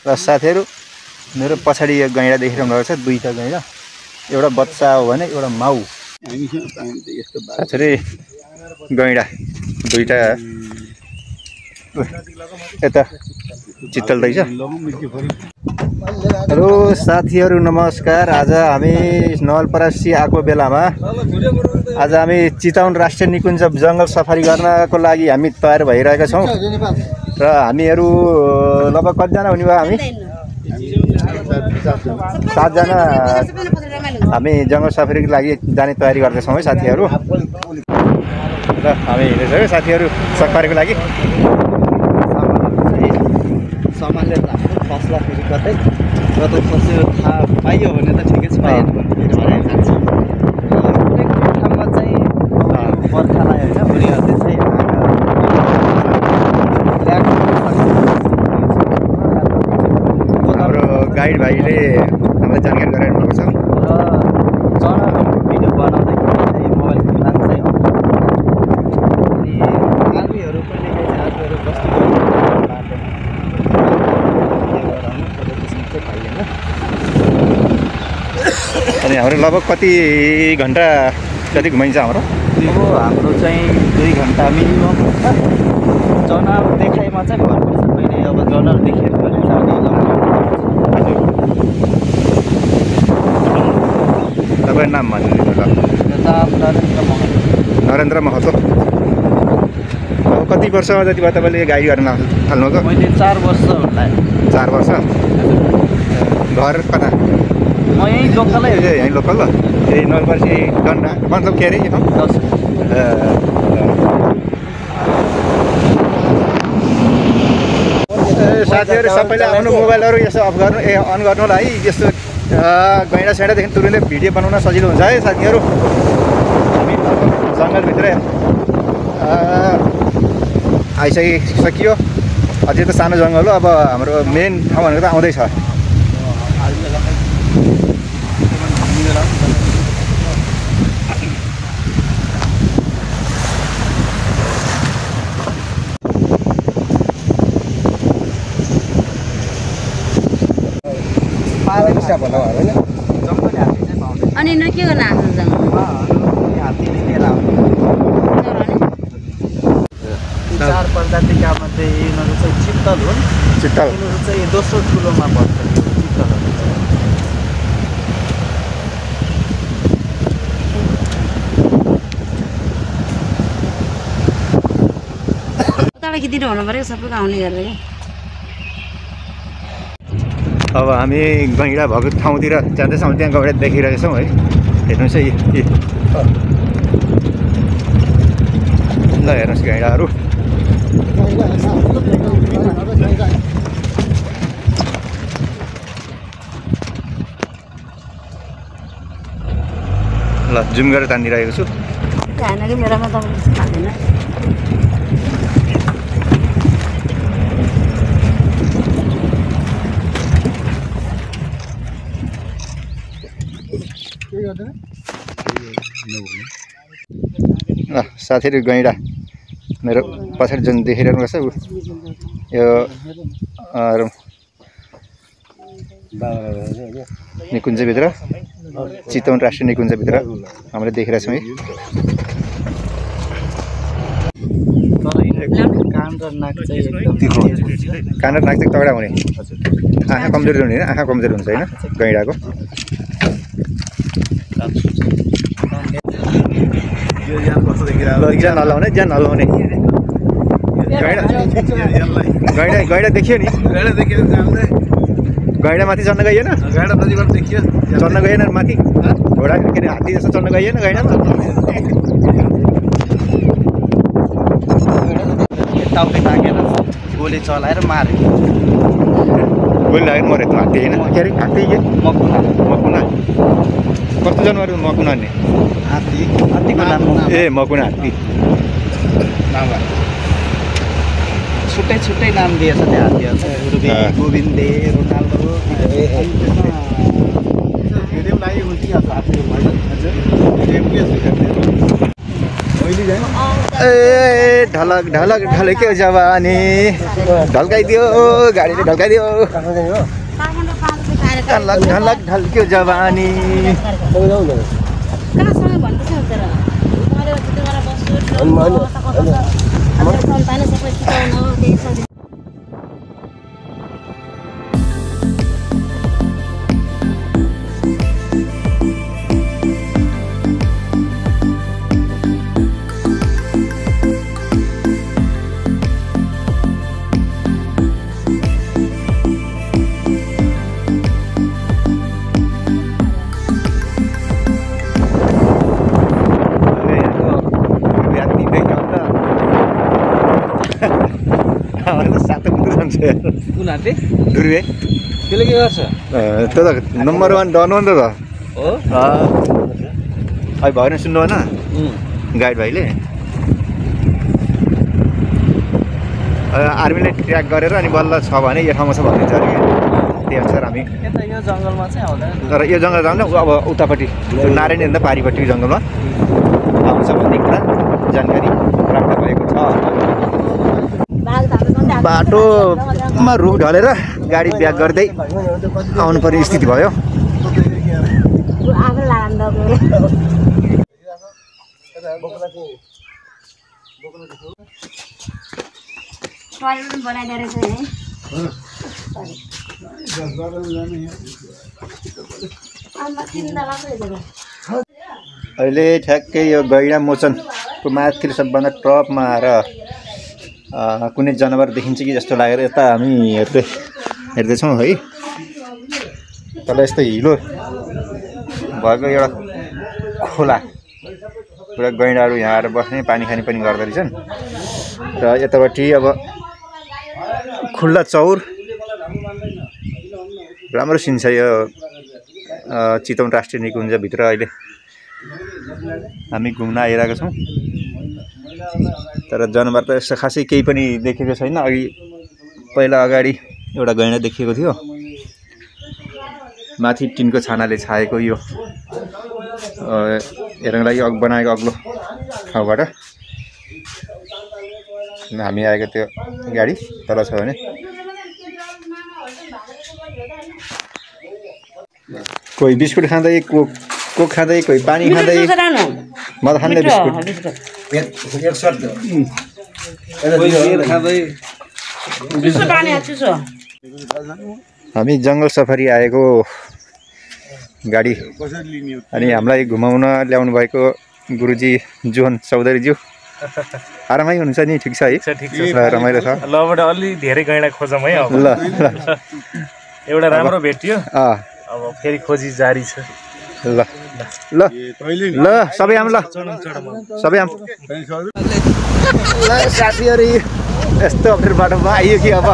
र साथीहरु मेरो पछाडी यो गैंडा देखिरहनु भएको छ, दुईटा गैंडा, एउटा बच्चा हो भने एउटा माउ। साथीहरु गैंडा दुईटा यता चित्तल दैछ। हेलो साथीहरु नमस्कार। आज हामी नवलपरासी आएको बेलामा आज हामी चितवन राष्ट्रिय निकुञ्ज जंगल सफारी गर्नको लागि हामी तयार भइरहेका छौं र हामीहरु लगभग कतिजना हुने भयो? हामी 7 जना हामी जंगल सफारीको लागि जाने तयारी गर्दैछौं है साथीहरु। र हामी हिँड्दैछौँ है साथीहरु सफारीको लागि। सामान लिएर फस्ला फेरि कतै र त फस्यो थाहा पाइयो भने त ठिकै छ, पाइएन भने फेरि भएर जान्छ। कुनै कुनै ठाउँमा चाहिँ बर्खालाई होइन भुलिहाल्दै चाहिँ हाम्रो गाइड भाइले हामीलाई जानकारी गराइरहनु भएको छ। र चराको भिडियो बनाउँदाखेरि चाहिँ मोबाइल फ्ल्यास चाहिँ अफ अनि आर्मीहरू पनि आर्मीहरू बस्नु अनि हाम्रो लगभग कति घण्टा जति घुमाइन्छ हाम्रो? अब हाम्रो चाहिँ 2 घण्टा मिनिमम हुन्छ। जनावर देखाइमा चाहिँ भर पर्छ। मैले अब जनावर देखेर भने तपाईको नाम भन्नु ल। नरेन्द्र महतो। अब कति वर्ष जति भयो तपाईले गाइड गर्न थाल्नुभएको? मैले 4 वर्ष होला। 4 वर्ष। घर कता? म यही लोकलै हो। यही लोकल हो। यही नवलपरासी गन्डा मतलब के अरे यो ठाउँ? साथीहरु सबैले आफ्नो मोबाइलहरु यसो अफ गर्नु अन गर्नु होला है। यस्तो गैंडा सेडादेखि तुरुन्तै भिडियो बनाउन सजिलो हुन्छ है साथीहरु। हामी जंगलभित्र आइसकियो। अझै त सानो जंगल हो। अब हाम्रो मेन ठाउँ भनेको त आउँदैछ। अनि न के गर्न आएको हात्तीले लिएर आउँछ। 4 प्रजातिका मध्ये यिनीहरू चाहिँ चित्तल हुन्। चित्तल यिनीहरू चाहिँ दोस्रो ठुलोमा पर्छ। चित्तलहरू उताबाट किदिनु हुनु पर्यो सबैको आउने गरेर। अब हामी गैंडा भएको ठाउँतिर जाँदैछौँ। त्यहाँ गएर देखिरहेका छौँ है। हेर्नुहोस् है ल हेर्नुहोस् गैंडाहरू। ल जुम गरेर तानिरहेको छु। हैन कि मेरोमा त थाल्दैन। साथीहरु गैंडा मेरो पछाडि जुन देखिरहनु भएको छ यो निकुञ्जभित्र चितवन राष्ट्रिय निकुञ्जभित्र हामीले देखिरहेछौँ है। कान र नाक चाहिँ एकदम कान र नाक चाहिँ तगडा हुने। आँखा कमजोरी हुने हैन? आँखा कमजोरी हुन्छ हैन गैंडाको? ज्यान हल्लाउने गैंडा देखियो नि? गैंडा माथि चढ्न गइएन? चढ्न गइएन माथि? घोडा के अरे हात्ती जस्तो चढ्न गइएन गैंडामा? टाउकै ताकेर गोली चलाएर मारे। गोली लागेर मरे त हात्ती हैन? के अरे हात्ती के? मकुना। कस्तो जनावर मकुना नि? हात्तीको नाम ए मकुना हात्ती। छुट्टै नाम दिएछ त्यो हात्तीहरू। गोविन्दे, रोनाल्डो। ए ढलक ढलक ढलक्यो जवानी ढल्काइदियो गाडीले ढल्काइदियो ढलक ढलक ढल्क्यो जवानी कहाँसँग भन्दैछ तर मैले त्यति गरेर बस्छु सन्तान सबै सिकाउनु त्यही छ कुन हाते दुर्वे त्यसले के गर्छ त्यो त नम्बर 1 डन हो नि त हो अहिले भएन सुन्नु भएन गाइड भाइले आर्मीले ट्र्याक गरेर अनि बल्ल छ भने यो ठाउँमा छ भनिदिन्छ अरे त्यही अनुसार हामी यता यो जङ्गलमा चाहिँ आउँदैन तर यो जङ्गल जाँदा अब उतापट्टि नारायणभन्दा पारिपट्टिको जङ्गलमा आउँछ भन्ने कुरा जानकारी प्राप्त भएको छ बाटोमा रुख ढलेर गाडी ब्याक गर्दै आउनु पर्ने स्थिति भयो अहिले ठ्याक्कै यो गैडा मोचनको माथि सबभन्दा टपमा आएर कुनै जनावर देखिन्छ कि जस्तो लागेर यता हामी हेर्दैछौँ है तल यस्तो हिलो भएको एउटा खोला पुरा गैँडाहरू यहाँ आएर बस्ने पानी खाने पनि गर्दो रहेछन् र यतापट्टि अब खुल्ला चौर राम्रो सिन छ यो चितवन राष्ट्रिय निकुञ्जभित्र अहिले हामी घुम्न आइरहेका छौँ तर जनावर त यस्तो खासै केही पनि देखेको छैन अघि पहिला अगाडि एउटा गैँडा देखिएको थियो माथि टिनको छानाले छाएको यो हेर्नको लागि बनाएको अग्लो ठाउँबाट हामी आएको त्यो गाडी तल छ भने कोही बिस्कुट खाँदै कोक खाँदै कोही पानी खाँदै म त खाँदै बिस्कुट हामी जङ्गल सफारी आएको गाडी अनि हामीलाई घुमाउन ल्याउनु भएको गुरुजी जोहन चौधरीज्यू आरामै हुनुहुन्छ नि ठिक छ है रमाइलो छ लबाट अलि धेरै गैँडा खोजौँ है अब ल एउटा राम्रो भेटियो अब फेरि खोजी जारी छ ल ल ल सबै आम ल सबै आम ल साथीहरू यस्तो अप्ठ्यारो बाटोमा आइयो कि अब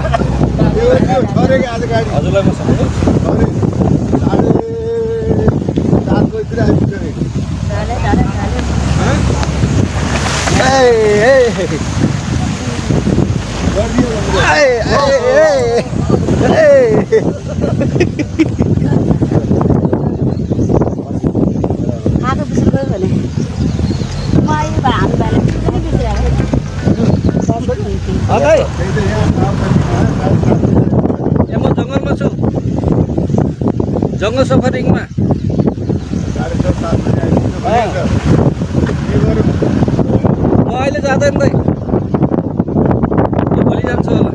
म जङ्गलमा छु जङ्गल सफारीमा म अहिले जाँदैन दाइ भोलि जान्छु होला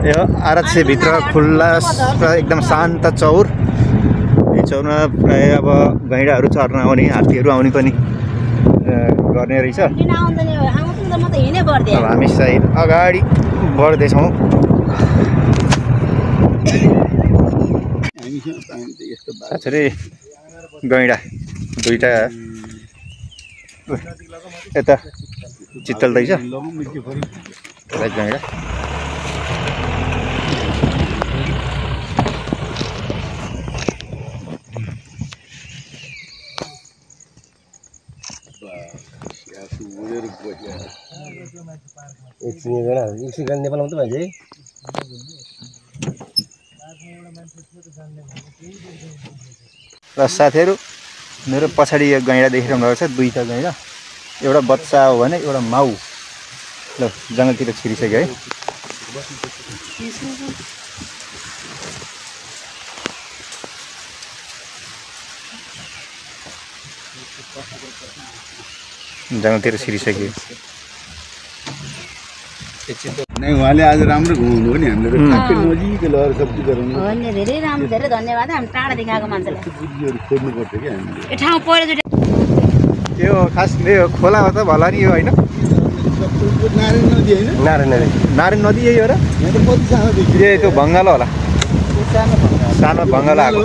यो आरक्षभित्र खुल्ला र एकदम शान्त चौर यो चौरमा प्राय अब गैँडाहरू चर्न आउने हात्तीहरू आउने पनि गर्ने रहेछ अब हामी सायद अगाडि बढ्दैछौँ साथै गैँडा दुईटा यता चित्तल रहेछ गैँडा नेपालमा त भन्छ र साथीहरू मेरो पछाडि यो गैँडा देखिरहनु भएको छ, दुईटा गैँडा, एउटा बच्चा हो भने एउटा माउ। ल जङ्गलतिर छिरिसक्यो है। जङ्गलतिर छिरिसक्यो। नै उहाँले आज राम्रो घुमाउनु हो नि हामीले त ठ्याक्कै नजिकै लगेर सब्जी गराउनु हो नि, धेरै राम्रो, धेरै धन्यवाद। हामी टाढादेखि आएको मान्छेलाई सब्जीहरू खोज्नु पर्छ कि हामीले। यो ठाउँ पहिलोचोटि यो खास यो खोला हो त भला नि यो होइन? नारायण नदी होइन? नारायण नदी यही हो र? यहाँ त कति सानो देखियो? ए त्यो भङ्गालो होला, सानो भङ्गालो आएको।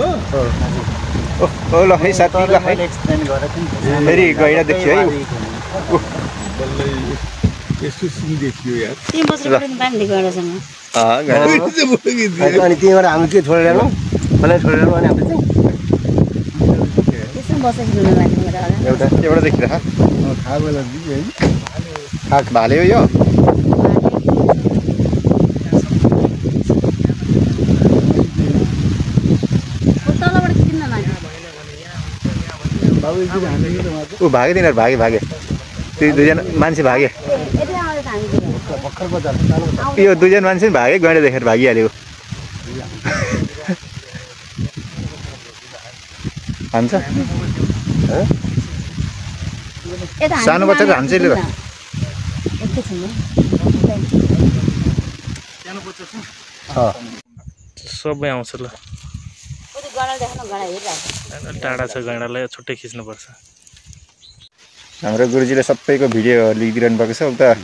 ओ ल है साथी, ल है फेरि गैँडा देखियो है। यस्तो सिन देखियो यार। 3 वर्षको पानी दिएको एउटासँग अनि त्यहीँबाट हामी के छोडेर मलाई छोडेर अनि हामीले चाहिँ त्यसमा बसेको हुनु लाग्यो एउटा देखिरह थाहा बेला दियो है। खाक भाल्यो यो। तलबाट किन्न लाग्यो। ऊ भागे तिनीहरू भागे त्यो दुईजना मान्छे भागे। यति आउँदै हामी यो दुईजना मान्छे भागे, गैँडा देखेर भागिहाल्यो। हान्छ सानो बच्चा त हान्छ यसले त। सबै आउँछ ल। टाढा छ गैँडालाई छुट्टै खिच्नुपर्छ। हाम्रो गुरुजीले सबैको भिडियो लिइदिरहनु भएको छ। उता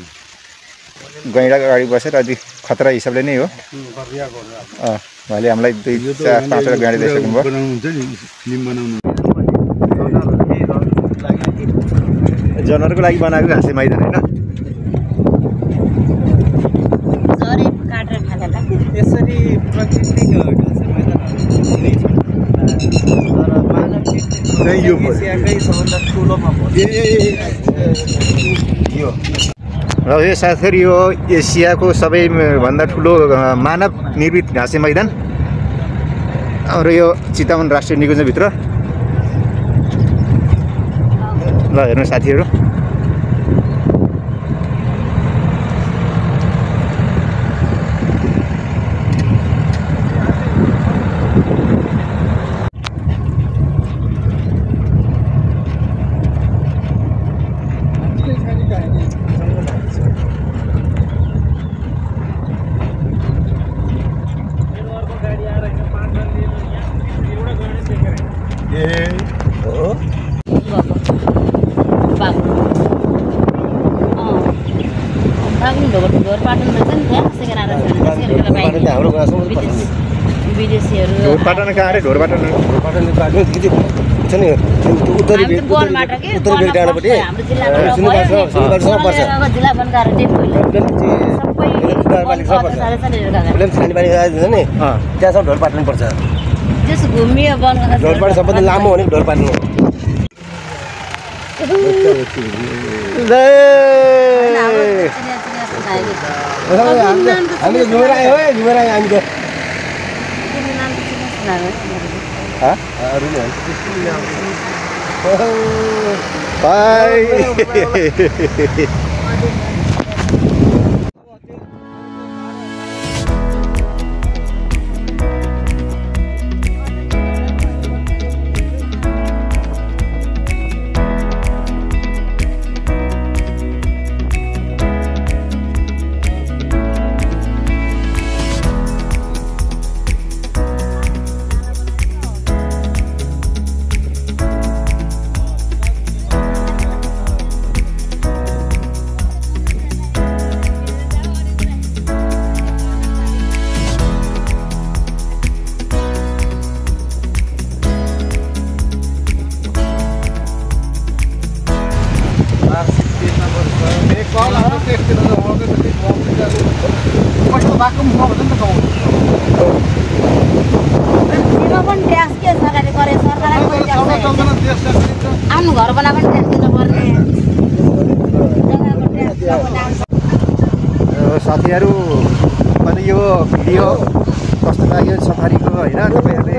गैँडाको अगाडि बसेर अलि खतरा हिसाबले नै हो। उहाँले हामीलाई 2, 4, 5 वटा गैँडा देखाउनु भयो। बनाउनुहुन्छ नि फिल्म बनाउनु। जनावरको लागि बनाएको घाँसे मैदान होइन? यसरी प्राकृतिक घाँसे मैदानहरू हुनै छ, तर मानव यो एसियाकै सबभन्दा ठुलोमा यो र यो साथीहरू यो एसियाको सबैभन्दा ठुलो मानव निर्मित घाँसे मैदान हाम्रो यो चितवन राष्ट्रिय निकुञ्जभित्र। ल हेर्नु साथीहरू, ढोरपाटन कहाँ अरे? ढोरपाटन उत्तरी भेग डाँडापट्टि त्यहाँसम्म ढोरपाटन पर्छ। ढोरपाटन सबभन्दा लामो भनेको ढोरपाटन हो। हामी घुमेर आयो है, घुमेर आयो हामी त। आफ्नो घर बनाएको ट्याक्स दिनुपर्ने। साथीहरू, मैले यो भिडियो कस्तो लाग्यो सफारीको होइन तपाईँहरूले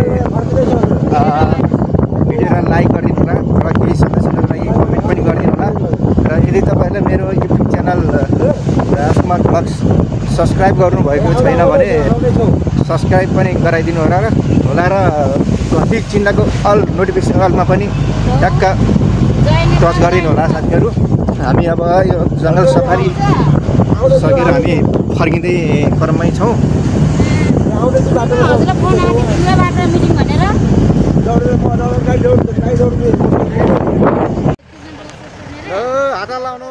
भिडियोलाई लाइक गरिदिनु होला र केही सदस्यहरूको लागि कमेन्ट पनि गरिदिनु होला र यदि तपाईँहरूले मेरो युट्युब च्यानल राजकुमार ब्लग्स सब्सक्राइब गर्नुभएको छैन भने सब्सक्राइब पनि गराइदिनु होला र घन्टी चिन्हको अल नोटिफिकेसन अलमा पनि ट्याक्क टच गरिदिनु होला साथीहरू। हामी अब यो जङ्गल सफारी सकेर हामी फर्किँदै क्रममै छौँ। हात लाउनु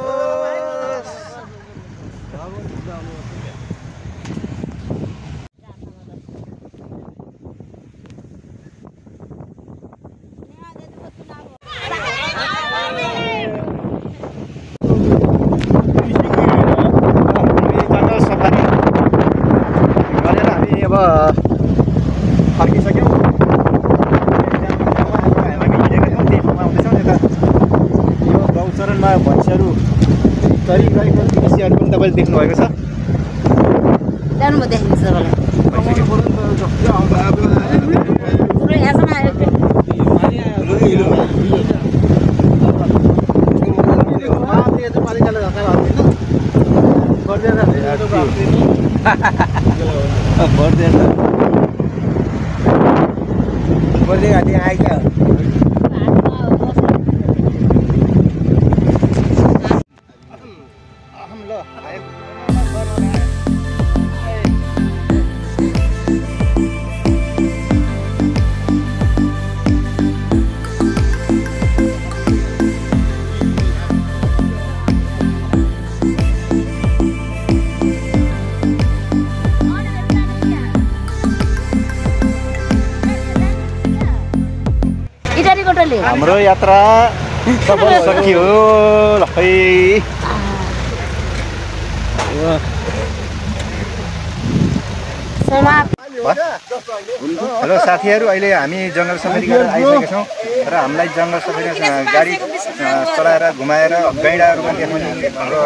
जङ्गल सफारी गरेर हामी अब फर्किसक्यौँ। यो गौचरणमा भैँसीहरू चरिरहेको दृश्यहरू पनि तपाईँले देख्नुभएको छ। जानु म देखाइदिन्छु तपाईँलाई पुरै यहाँसम्म आयो हाम्रो यात्रा सफल सकियो ल खै। हेलो साथीहरू, अहिले हामी जङ्गल सफारी गरेर आइसकेका छौँ र हामीलाई जङ्गल सफारी गाडी चलाएर घुमाएर गैँडाहरू पनि देखाउने हाम्रो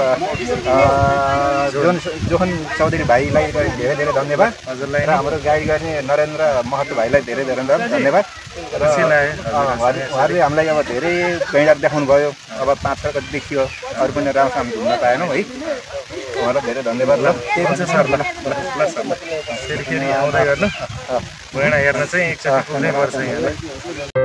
जोखन चौधरी भाइलाई धेरै धेरै धन्यवाद हजुरलाई र हाम्रो गाडी गर्ने नरेन्द्र महतो भाइलाई धेरै धेरै धन्यवाद र उहाँहरूले हामीलाई अब धेरै गैँडाहरू देखाउनु भयो। अब 5-6 गति देखियो, अरू पनि राम्रोसँग हामी घुम्न पाएनौँ है। उहाँलाई धेरै धन्यवाद। ल के हुन्छ सर? ल फेरि आउँदै गर्नु गैँडा हेर्न चाहिँ एकचोटि पुग्नै पर्छ यहाँलाई।